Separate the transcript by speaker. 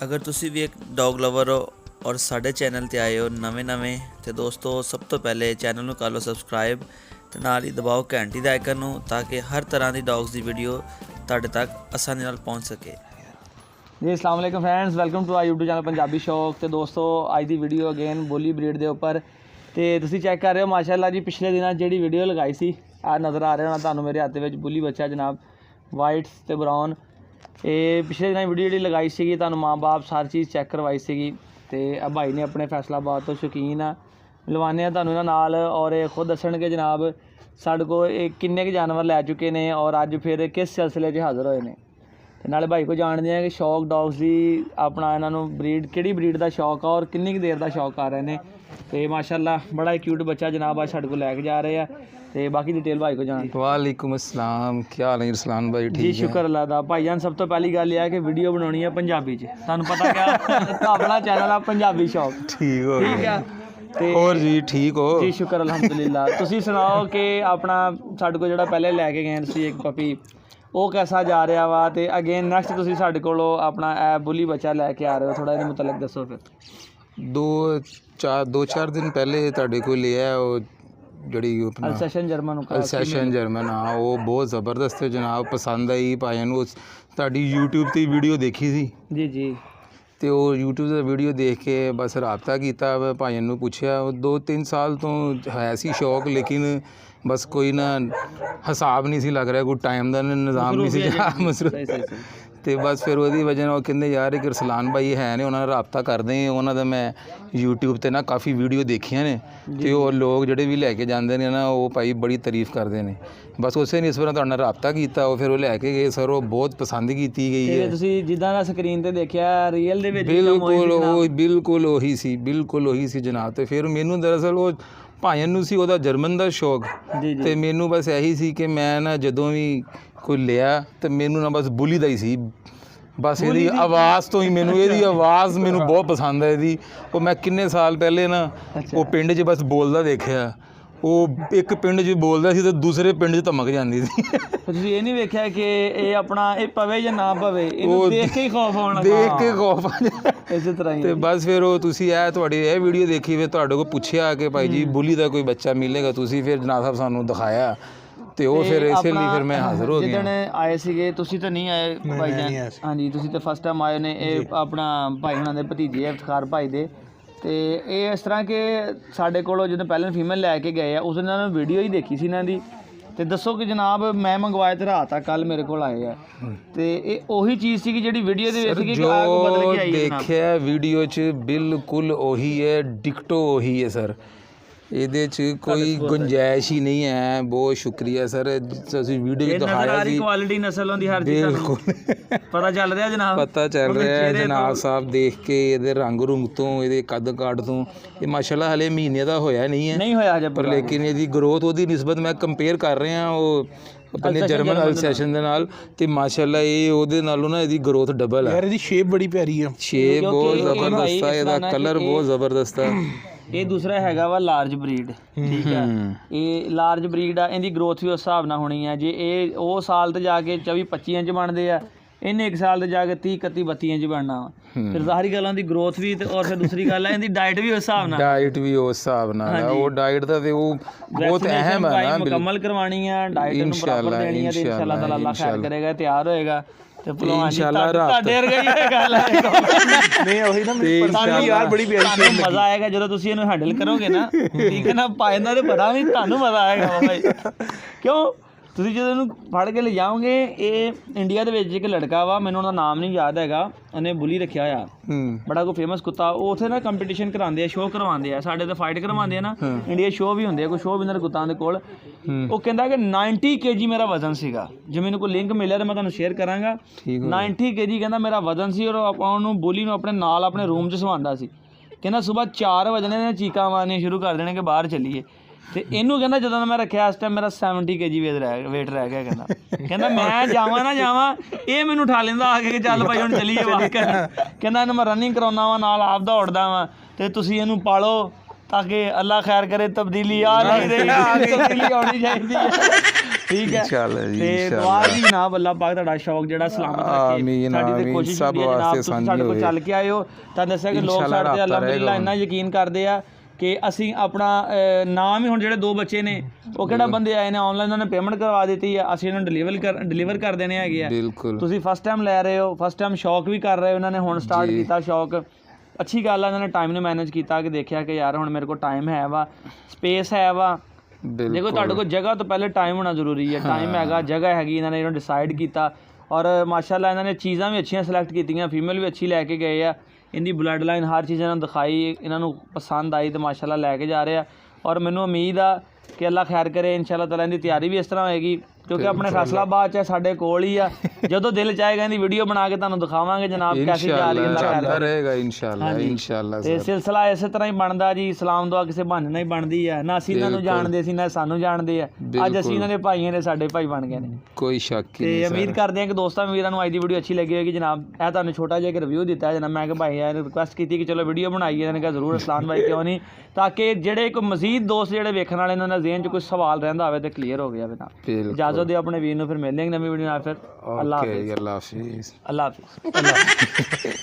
Speaker 1: ਅਗਰ ਤੁਸੀਂ ਵੀ ਇੱਕ ਡੌਗ ਲਵਰ ਹੋ ਔਰ ਸਾਡੇ ਚੈਨਲ ਤੇ ਆਏ ਹੋ ਨਵੇਂ ਤੇ ਦੋਸਤੋ ਸਭ ਤੋਂ ਪਹਿਲੇ ਚੈਨਲ ਨੂੰ ਕਰ ਲਓ ਸਬਸਕ੍ਰਾਈਬ ਤੇ ਨਾਲ ਹੀ ਦਬਾਓ ਘੰਟੀ ਦਾ ਆਈਕਨ ਨੂੰ ਤਾਂ ਕਿ ਹਰ ਤਰ੍ਹਾਂ ਦੀ ਡੌਗਸ ਦੀ ਵੀਡੀਓ ਤੁਹਾਡੇ ਤੱਕ ਆਸਾਨੀ ਨਾਲ ਪਹੁੰਚ ਸਕੇ।
Speaker 2: जी अस्सलाम वालेकुम friends, welcome to our YouTube channel Punjabi Shauq. तो दोस्तों अज की वीडियो अगेन बोली ब्रीड के उपर तो तुम चैक कर रहे हो माशाअल्लाह जी। पिछले दिनों जी वीडियो लगाई सी आ नज़र आ रहा होना तुहानू मेरे हाथ में बुली बच्चा जनाब वाइट तो ब्राउन। ये पिछले दिनों वीडियो जी लगाई सी तुहानू माँ बाप सारी चीज़ चैक करवाई सी तो भाई ने अपने फैसलाबाद तो शौकीन आ लवाने तुहानू इन्हां नाल और खुद दसणगे जनाब साडे कोल किन्ने क जानवर लै चुके ने और अज फिर किस सिलसिले च हाज़र होए ने। नाले भाई को जानते हैं कि शौक डॉग्स की अपना इन्होंने ब्रीड किहड़ी ब्रीड का शौक है और किन्नी देर का शौक आ रहे हैं। तो माशाअल्लाह बड़ा क्यूट बच्चा जनाब आज साडे को लैके जा रहे हैं। तो बाकी डिटेल भाई को जान।
Speaker 3: वालेकुम अस्सलाम, क्या हाल है रसलान भाई? ठीक
Speaker 2: जी शुक्र अल्लाह दा। भाई जान सब तो पहली गल यह है कि वीडियो बनानी है पंजाबी च, तुहानू पता क्या अपना चैनल है पंजाबी शौक।
Speaker 3: ठीक हो
Speaker 2: ठीक है ते
Speaker 3: और जी ठीक हो
Speaker 2: जी शुक्र अल्हम्दुलिल्लाह। तुसीं सुनाओ कि अपना साडे को जिहड़ा पहले लैके गए सी एक पपी वो कैसा जा रहा वा तो अगेन नैक्सट तुसीं साडे कोलों अपना बुली बच्चा लैके आ रहे हो, थोड़ा इहदे मुतलक दसो फिर।
Speaker 3: दो चार दिन पहले तुहाडे कोल लिया वो जड़ी अपना
Speaker 2: अल्सेशन जर्मन
Speaker 3: अल्सेशन जर्मन। हाँ वो बहुत ज़बरदस्त है जनाब, पसंद आई भाइयों नूं। तुहाडी यूट्यूब ते वीडियो देखी सी
Speaker 2: जी जी
Speaker 3: तो वो यूट्यूब से वीडियो देख के बस रबता किया, भाइयों नूं पुछया। 2-3 साल तो है सी शौक लेकिन बस कोई ना हिसाब नहीं सी लग रहा, कोई टाइम का निज़ाम नहीं सी मसरूफ। तो बस फिर वो वजह वो कहते यार एक रसलान भाई है ने उन्होंने रबता करते हैं उन्होंने मैं यूट्यूब पर ना काफ़ी वीडियो देखिया ने तो वो लोग जोड़े भी लैके जाते हैं ना वो भाई बड़ी तारीफ करते हैं। बस उस इस बार तुहाडे नाल रबता किया वो फिर वो लैके गए सर, वो बहुत पसंद की गई है।
Speaker 2: तुसीं जिद्दां दा स्क्रीन ते देखिया रियल दे विच
Speaker 3: बिल्कुल ਉਹੀ ਸੀ जनाब। तो फिर मैनू दरअसल वो भाइयों नूं सी ਉਹਦਾ ਜਰਮਨ ਦਾ ਸ਼ੌਕ ਤੇ ਮੈਨੂੰ ਬਸ ਇਹੀ ਸੀ ਕਿ ਮੈਂ ਨਾ ਜਦੋਂ ਵੀ ਕੋਈ ਲਿਆ ਤੇ ਮੈਨੂੰ ਨਾ ਬਸ ਬੁਲੀ ਦਾ ਹੀ ਸੀ ਬਸ। ਇਹਦੀ ਆਵਾਜ਼ ਤੋਂ ਹੀ ਮੈਨੂੰ ਇਹਦੀ ਆਵਾਜ਼ ਮੈਨੂੰ ਬਹੁਤ ਪਸੰਦ ਹੈ ਇਹਦੀ। ਉਹ ਮੈਂ ਕਿੰਨੇ ਸਾਲ ਪਹਿਲੇ ਨਾ ਉਹ ਪਿੰਡ 'ਚ ਬਸ ਬੋਲਦਾ ਦੇਖਿਆ, ਉਹ ਇੱਕ ਪਿੰਡ 'ਚ ਬੋਲਦਾ ਸੀ ਤੇ ਦੂਸਰੇ ਪਿੰਡ 'ਚ ਧਮਕ ਜਾਂਦੀ ਸੀ।
Speaker 2: ਤੁਸੀਂ ਇਹ ਨਹੀਂ ਵੇਖਿਆ ਕਿ ਇਹ ਆਪਣਾ ਇਹ ਪਵੇ ਜਾਂ ਨਾ ਪਵੇ ਇਹਨੂੰ ਦੇਖ ਕੇ ਹੀ ਖੌਫ ਆਉਣਾ,
Speaker 3: ਦੇਖ ਕੇ ਖੌਫ ਆ
Speaker 2: ਇਸੇ ਤਰ੍ਹਾਂ ਹੀ।
Speaker 3: ਤੇ ਬਸ ਫਿਰ ਉਹ ਤੁਸੀਂ ਇਹ ਤੁਹਾਡੀ ਇਹ ਵੀਡੀਓ ਦੇਖੀ ਫਿਰ ਤੁਹਾਡੇ ਕੋਲ ਪੁੱਛਿਆ ਕਿ ਭਾਈ ਜੀ ਬੁਲੀ ਦਾ ਕੋਈ ਬੱਚਾ ਮਿਲੇਗਾ, ਤੁਸੀਂ ਫਿਰ ਜਨਾਬ ਸਾਹਿਬ ਸਾਨੂੰ ਦਿਖਾਇਆ ਤੇ ਉਹ ਫਿਰ ਇਸੇ ਲਈ ਫਿਰ ਮੈਂ ਹਾਜ਼ਰ ਹੋ ਗਿਆ।
Speaker 2: ਜਿੱਦਣ ਆਏ ਸੀਗੇ ਤੁਸੀਂ ਤਾਂ ਨਹੀਂ ਆਏ ਭਾਈ ਜਾਨ? ਹਾਂਜੀ ਤੁਸੀਂ ਤਾਂ ਫਸਟ ਟਾਈਮ ਆਏ ਨੇ। ਇਹ ਆਪਣਾ ਭਾਈ ਹੁਣਾਂ ਦੇ ਭਤੀਜੇ ਇਫਤਖਾਰ ਭਾਈ ਦੇ। ਤੇ ਇਹ ਇਸ ਤਰ੍ਹਾਂ ਕਿ ਸਾਡੇ ਕੋਲੋਂ ਜਦੋਂ ਪਹਿਲਾਂ ਫੀਮੇਲ ਲੈ ਕੇ ਗਏ ਆ ਉਸ ਦਿਨ ਇਹਨਾਂ ਨੇ ਵੀਡੀਓ ਹੀ ਦੇਖੀ ਸੀ ਇਹਨਾਂ ਦੀ। ਤੇ ਦੱਸੋ ਕਿ ਜਨਾਬ ਮੈਂ ਮੰਗਵਾਇਆ ਤੇ ਰਾਤ ਤੱਕ ਕੱਲ ਮੇਰੇ ਕੋਲ ਆਏ ਆ ਤੇ ਇਹ ਉਹੀ ਚੀਜ਼ ਸੀ ਕਿ ਜਿਹੜੀ ਵੀਡੀਓ ਦੇ ਵਿੱਚ ਸੀ ਕਿ ਆਗ ਬਦਲ ਕੇ ਆਈ ਹੈ।
Speaker 3: ਦੇਖਿਆ ਵੀਡੀਓ 'ਚ ਬਿਲਕੁਲ ਉਹੀ ਹੈ, ਡਿਕਟੋ ਉਹੀ ਹੈ ਸਰ। ਇਹਦੇ 'ਚ ਕੋਈ ਗੁੰਜਾਇਸ਼ ਹੀ ਨਹੀਂ ਹੈ। ਬਹੁਤ ਸ਼ੁਕਰੀਆ ਸਰ, ਤੁਸੀਂ ਵੀਡੀਓ 'ਚ ਦਿਖਾਇਆ ਸੀ
Speaker 2: ਕੁਆਲਿਟੀ ਨਸਲ ਹੁੰਦੀ ਹਰ ਚੀਜ਼
Speaker 3: ਬਿਲਕੁਲ
Speaker 2: ਪਤਾ ਚੱਲ ਰਿਹਾ ਜਨਾਬ,
Speaker 3: ਪਤਾ ਚੱਲ ਰਿਹਾ ਹੈ ਜਨਾਬ ਸਾਹਿਬ। ਦੇਖ ਕੇ ਇਹਦੇ ਰੰਗ ਰੁੰਗ ਤੋਂ ਇਹਦੇ ਕੱਦ ਕਾਠ ਤੋਂ ਇਹ ਮਾਸ਼ਾਅੱਲਾ ਹਲੇ ਮਹੀਨੇ ਦਾ ਹੋਇਆ ਨਹੀਂ ਹੋਇਆ ਹਜੇ, ਪਰ ਲੇਕਿਨ ਇਹਦੀ ਗਰੋਥ ਉਹਦੀ ਨਿਸਬਤ ਮੈਂ ਕੰਪੇਅਰ ਕਰ ਰਿਹਾ ਉਹ अपने जर्मन अल्सेशन ਦੇ ਨਾਲ ਤੇ ਮਾਸ਼ਾਅੱਲਾ ਇਹ ਉਹਦੇ ਨਾਲੋਂ ਨਾ ਇਹਦੀ ਗਰੋਥ ਡਬਲ ਹੈ।
Speaker 4: ਯਾਰ ਇਹਦੀ ਸ਼ੇਪ ਬੜੀ ਪਿਆਰੀ ਆ,
Speaker 3: ਸ਼ੇਪ ਬਹੁਤ ਜ਼ਬਰਦਸਤ ਹੈ, ਇਹਦਾ ਕਲਰ ਬਹੁਤ ਜ਼ਬਰਦਸਤ ਹੈ।
Speaker 2: ਇਹ ਦੂਸਰਾ ਹੈਗਾ ਵਾ ਲਾਰਜ ਬਰੀਡ, ਠੀਕ ਹੈ। ਇਹ ਲਾਰਜ ਬਰੀਡ ਆ, ਇਹਦੀ ਗਰੋਥ ਵੀ ਉਸ ਹਿਸਾਬ ਨਾਲ ਹੋਣੀ ਹੈ। ਜੇ ਇਹ ਉਹ ਸਾਲ ਤੇ ਜਾ ਕੇ 24-25 ਇੰਚ ਬਣਦੇ ਆ, ਇਹਨੇ ਇੱਕ ਸਾਲ ਤੇ ਜਾ ਕੇ 30-31-32 ਇੰਚ ਬਣਨਾ ਵਾ। ਫਿਰ ਜ਼ਾਹਰੀ ਗੱਲਾਂ ਦੀ ਗਰੋਥ ਵੀ ਤੇ ਔਰ ਫਿਰ ਦੂਸਰੀ ਗੱਲ ਹੈ ਇਹਦੀ ਡਾਈਟ ਵੀ ਉਸ ਹਿਸਾਬ ਨਾਲ ਹੈ। ਉਹ ਡਾਈਟ ਦਾ ਤੇ ਉਹ ਬਹੁਤ ਅਹਿਮ ਹੈ ਨਾ, ਮੁਕੰਮਲ ਕਰਵਾਉਣੀ ਆ ਡਾਈਟ ਨੂੰ ਬਰਾਬਰ ਦੇਣੀ ਹੈ ਤੇ ਇਨਸ਼ਾਅੱਲਾ ਤਾਲਾ ਅੱਲਾਹ ਖੈਰ ਕਰੇਗਾ, ਤਿਆਰ ਹੋਏਗਾ ਤੇ ਭਲਵਾਨ ਜੀ ਤੁਹਾਡੇ ਵਰਗਾ ਹੀ ਇਹ ਗੱਲ ਹੈ।
Speaker 4: ਨਹੀਂ ਉਹੀ ਨਾ ਮੈਨੂੰ ਯਾਰ ਬੜੀ ਪਿਆਰੀ
Speaker 2: ਮਜ਼ਾ ਆਏਗਾ ਜਦੋਂ ਤੁਸੀਂ ਇਹਨੂੰ ਹੈਂਡਲ ਕਰੋਗੇ ਨਾ, ਠੀਕ ਹੈ ਨਾ। ਪਾਇੰਦਾ ਤੇ ਪਤਾ ਵੀ ਤੁਹਾਨੂੰ ਮਜ਼ਾ ਆਏਗਾ ਭਾਈ, ਕਿਉਂ ਤੁਸੀਂ ਜਦੋਂ ਇਹਨੂੰ ਫੜ ਕੇ ਲੈ ਜਾਓਗੇ। ਇਹ ਇੰਡੀਆ ਦੇ ਵਿੱਚ ਇੱਕ ਲੜਕਾ ਵਾ, ਮੈਨੂੰ ਉਹਦਾ ਨਾਮ ਨਹੀਂ ਯਾਦ ਹੈਗਾ, ਉਹਨੇ ਬੁਲੀ ਰੱਖਿਆ ਹੋਇਆ ਬੜਾ ਕੋਈ ਫੇਮਸ ਕੁੱਤਾ। ਉਹ ਉੱਥੇ ਨਾ ਕੰਪੀਟੀਸ਼ਨ ਕਰਾਉਂਦੇ ਆ, ਸ਼ੋਅ ਕਰਵਾਉਂਦੇ ਆ, ਸਾਡੇ ਤੇ ਫਾਈਟ ਕਰਵਾਉਂਦੇ ਆ ਨਾ ਇੰਡੀਆ ਸ਼ੋਅ ਵੀ ਹੁੰਦੇ ਆ, ਕੋਈ ਸ਼ੋਅ ਵਿਨਰ ਕੁੱਤਾਂ ਦੇ ਕੋਲ। ਉਹ ਕਹਿੰਦਾ ਕਿ 90 kg ਮੇਰਾ ਵਜ਼ਨ ਸੀਗਾ। ਜੇ ਮੈਨੂੰ ਕੋਈ ਲਿੰਕ ਮਿਲਿਆ ਤਾਂ ਮੈਂ ਤੁਹਾਨੂੰ ਸ਼ੇਅਰ ਕਰਾਂਗਾ। 90 kg ਕਹਿੰਦਾ ਮੇਰਾ ਵਜ਼ਨ ਸੀ ਔਰ ਆਪਾਂ ਉਹਨੂੰ ਬੁਲੀ ਨੂੰ ਆਪਣੇ ਨਾਲ ਆਪਣੇ ਰੂਮ 'ਚ ਸਵਾਉਂਦਾ ਸੀ। ਕਹਿੰਦਾ ਸਵੇਰ 4 ਵਜੇ ਨੇ ਚੀਕਾਂ ਮਾਰਨੀਆਂ ਸ਼ੁਰੂ ਕਰ ਦੇਣੇ ਕਿ ਬਾਹਰ ਚੱਲੀਏ। ਤੇ ਇਹਨੂੰ ਕਹਿੰਦਾ ਜਦੋਂ ਮੈਂ ਰੱਖਿਆ ਇਸ ਟਾਈਮ ਮੇਰਾ 70 kg ਵੇਟ ਰਹਿ ਗਿਆ। ਕਹਿੰਦਾ ਮੈਂ ਜਾਵਾਂ ਨਾ ਜਾਵਾਂ ਇਹ ਮੈਨੂੰ ਉਠਾ ਲੈਂਦਾ ਆ ਕੇ ਚੱਲ ਭਾਈ ਹੁਣ ਚੱਲੀਏ ਵਾਕ ਕਰਨ। ਕਹਿੰਦਾ ਇਹਨੂੰ ਮੈਂ ਰਨਿੰਗ ਕਰਾਉਂਦਾ ਵਾਂ ਨਾਲ ਆਪ ਦੌੜਦਾ ਵਾਂ ਤੇ ਤੁਸੀਂ ਇਹਨੂੰ ਪਾਲੋ ਤਾਂ ਕਿ ਅੱਲਾ ਖੈਰ ਕਰੇ। ਤਬਦੀਲੀ ਆ ਨਹੀਂ ਰਹੀ, ਤਬਦੀਲੀ ਆਉਣੀ ਚਾਹੀਦੀ ਹੈ। ਠੀਕ ਹੈ
Speaker 3: इंशाल्लाह जी,
Speaker 2: ਤੇ ਦੁਆ ਜੀ ਜਨਾਬ ਅੱਲਾਹ ਪਾਕ ਤੁਹਾਡਾ ਸ਼ੌਕ ਜਿਹੜਾ ਸਲਾਮਤ ਰੱਖੇ
Speaker 3: ਆਮੀਨ,
Speaker 2: ਸਾਡੀ ਤੇ
Speaker 3: ਆਮੀਨ,
Speaker 2: ਕੋਸ਼ਿਸ਼
Speaker 3: ਸਭ
Speaker 2: ਹੁੰਦੀ ਹੈ ਜਨਾਬ
Speaker 3: ਵਾਸਤੇ
Speaker 2: ਤੁਸੀਂ
Speaker 3: ਆਸਾਨੀ
Speaker 2: ਸਾਡੇ ਕੋਲ
Speaker 3: ਹੋਵੇ।
Speaker 2: ਚੱਲ ਕੇ ਆਇਓ ਤਾਂ ਦੱਸਿਆ ਕਿ ਲੋਕ
Speaker 3: ਇੰਸ਼ਾਅੱਲਾ
Speaker 2: ਸਾਡੇ ਤੇ
Speaker 3: ਰਾਬਤਾ
Speaker 2: ਅਲਹਮਦੁਲਿਲਾ
Speaker 3: ਰਹੇਗਾ।
Speaker 2: ਇੰਨਾ ਯਕੀਨ ਕਰਦੇ ਆ ਕਿ ਅਸੀਂ ਆਪਣਾ ਨਾਮ ਹੀ ਹੁਣ ਜਿਹੜੇ 2 ਬੱਚੇ ਨੇ ਉਹ ਕਿਹੜਾ ਬੰਦੇ ਆਏ ਨੇ ਆਨਲਾਈਨ ਉਹਨਾਂ ਨੇ ਪੇਮੈਂਟ ਕਰਵਾ ਦਿੱਤੀ ਆ ਅਸੀਂ ਇਹਨਾਂ ਨੂੰ ਡਿਲੀਵਰ ਕਰ ਦੇਣੇ ਹੈਗੇ ਆ
Speaker 3: बिल्कुल
Speaker 2: ਤੁਸੀਂ ਫਸਟ ਟਾਈਮ ਲੈ ਰਹੇ ਹੋ ਫਸਟ ਟਾਈਮ ਸ਼ੌਕ ਵੀ ਕਰ ਰਹੇ ਹੋ ਉਹਨਾਂ ਨੇ ਹੁਣ ਸਟਾਰਟ ਕੀਤਾ ਸ਼ੌਕ ਅੱਛੀ ਗੱਲ ਆ ਇਹਨਾਂ ਨੇ ਟਾਈਮ ਨੂੰ ਮੈਨੇਜ ਕੀਤਾ ਕਿ ਦੇਖਿਆ ਕਿ ਯਾਰ ਹੁਣ ਮੇਰੇ ਕੋਲ ਟਾਈਮ ਹੈ ਵਾ ਸਪੇਸ ਹੈ ਵਾ ਦੇਖੋ ਤੁਹਾਡੇ ਕੋਲ ਜਗ੍ਹਾ ਤੋਂ ਪਹਿਲੇ ਟਾਈਮ ਹੋਣਾ ਜ਼ਰੂਰੀ ਹੈ ਟਾਈਮ ਹੈਗਾ ਜਗ੍ਹਾ ਹੈਗੀ ਇਹਨਾਂ ਨੇ ਇਹਨੂੰ ਡਿਸਾਈਡ ਕੀਤਾ ਔਰ ਮਾਸ਼ਾਅੱਲਾ ਇਹਨਾਂ ਨੇ ਚੀਜ਼ਾਂ ਵੀ ਅੱਛੀਆਂ ਸਿਲੈਕਟ ਕੀਤੀਆਂ ਫੀਮੇਲ ਵੀ ਅੱਛੀ ਲੈ ਕੇ ਗਏ ਆ ਇਹਦੀ ਬਲੱਡ ਲਾਈਨ ਹਰ ਚੀਜ਼ ਇਹਨਾਂ ਨੂੰ ਦਿਖਾਈ ਇਹਨਾਂ ਨੂੰ ਪਸੰਦ ਆਈ ਤੇ ਮਾਸ਼ਾਅੱਲਾ ਲੈ ਕੇ ਜਾ ਰਹੇ ਆ ਔਰ ਮੈਨੂੰ ਉਮੀਦ ਆ ਕਿ ਅੱਲਾ ਖੈਰ ਕਰੇ ਇਨਸ਼ਾਅੱਲਾ ਤਾਲਾ ਇਹਦੀ ਤਿਆਰੀ ਵੀ ਇਸ ਤਰ੍ਹਾਂ ਹੋਏਗੀ ਕਿਉਂਕਿ ਆਪਣੇ ਫੈਸਲਾਬਾਦ 'ਚ ਸਾਡੇ ਕੋਲ ਹੀ ਆ ਜਦੋਂ ਦਿਲ ਚਾਹੇਗਾ ਇਹਦੀ ਵੀਡੀਓ ਬਣਾ ਕੇ ਤੁਹਾਨੂੰ ਦਿਖਾਵਾਂਗੇ ਜਨਾਬ ਕੈਸੀ ਜਾ ਰਹੀ ਹੈ ਅੱਲਾ ਖੈਰ
Speaker 3: चलता
Speaker 2: ਕਰੇ
Speaker 3: रहेगा इंशाल्लाह इंशाल्लाह
Speaker 2: ਤੇ ਸਿਲਸਿਲਾ ਇਸੇ ਤਰ੍ਹਾਂ ਹੀ ਬਣਦਾ ਜੀ ਸਲਾਮ ਦੁਆ ਕਿਸੇ ਬਹਾਨੇ ਨਾਲ ਹੀ ਬਣਦੀ ਆ ਨਾ ਅਸੀਂ ਇਹਨਾਂ ਨੂੰ ਜਾਣਦੇ ਸੀ ਨਾ ਸਾਨੂੰ ਜਾਣਦੇ ਆ ਅੱਜ ਅਸੀਂ ਇਹਨਾਂ ਦੇ ਭਾਈਆਂ ਨੇ ਸਾਡੇ ਭਾਈ ਬਣ ਗਏ ਨੇ
Speaker 3: कोई शक ही
Speaker 2: ਤੇ
Speaker 3: नहीं
Speaker 2: ਉਮੀਦ ਕਰਦੇ ਹਾਂ ਕਿ ਦੋਸਤਾਂ ਵੀਰਾਂ ਨੂੰ ਅੱਜ ਦੀ ਵੀਡੀਓ ਅੱਛੀ ਲੱਗੀ ਹੋਵੇਗੀ ਜਨਾਬ ਇਹ ਤੁਹਾਨੂੰ ਛੋਟਾ ਜਿਹਾ ਇੱਕ ਰਿਵਿਊ ਦਿੱਤਾ ਹੈ ਜਨਾਬ ਮੈਂ ਕਿ ਭਾਈ ਯਾਰ ਰਿਕੁਐਸਟ ਕੀਤੀ ਕਿ ਚਲੋ ਵੀਡੀਓ ਬਣਾਈਏ ਇਹਨਾਂ ਨੇ ਕਿਹਾ ਜ਼ਰੂਰ ਅਸਲਾਨ ਭਾਈ ਕਿਉਂ ਨਹੀਂ ਤਾਂ ਕਿ ਜਿਹੜੇ ਕੋਈ ਮਜ਼ੀਦ ਦੋਸਤ ਜਿਹੜੇ ਵੇਖਣ ਵਾਲੇ ਇਹਨਾਂ ਦਾ ਜ਼ਿਹਨ 'ਚ ਕੋਈ ਸਵਾਲ ਰਹਿੰਦਾ ਹੋਵੇ ਤੇ ਕਲੀਅਰ ਹੋ ਗਿਆ ਨਾ
Speaker 3: बिल्कुल
Speaker 2: ਇਜਾਜ਼ਤ ਦਿਓ ਆਪਣੇ ਵੀਰ ਨੂੰ ਫਿਰ ਮਿਲਦੇ ਹਾਂ ਨਵੀਂ ਵੀਡੀਓ ਨਾਲ ਫਿਰ ਅੱਲਾਹ
Speaker 3: ओके
Speaker 2: ਹਾਫਿਜ਼
Speaker 3: अल्लाह हाफिज़
Speaker 2: ਅੱਲਾਹ ਹਾਫਿਜ਼